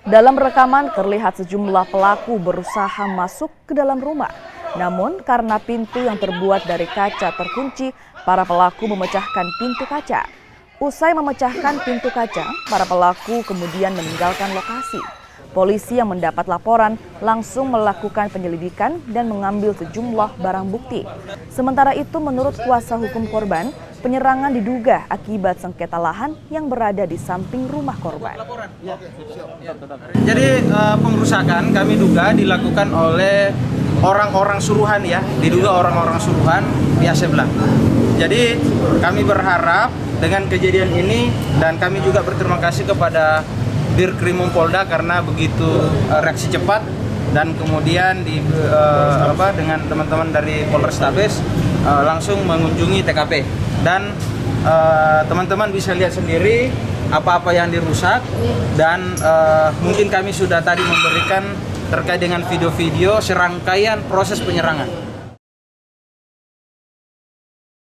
Dalam rekaman terlihat sejumlah pelaku berusaha masuk ke dalam rumah. Namun karena pintu yang terbuat dari kaca terkunci, para pelaku memecahkan pintu kaca. Usai memecahkan pintu kaca, para pelaku kemudian meninggalkan lokasi. Polisi yang mendapat laporan langsung melakukan penyelidikan dan mengambil sejumlah barang bukti. Sementara itu menurut kuasa hukum korban, penyerangan diduga akibat sengketa lahan yang berada di samping rumah korban. Jadi pengerusakan kami duga dilakukan oleh orang-orang suruhan ya, diduga orang-orang suruhan pihak sebelah. Jadi kami berharap dengan kejadian ini dan kami juga berterima kasih kepada Dirkrimum Polda karena begitu reaksi cepat dan kemudian dengan teman-teman dari Polrestabes langsung mengunjungi TKP dan teman-teman bisa lihat sendiri apa-apa yang dirusak dan mungkin kami sudah tadi memberikan terkait dengan video-video serangkaian proses penyerangan.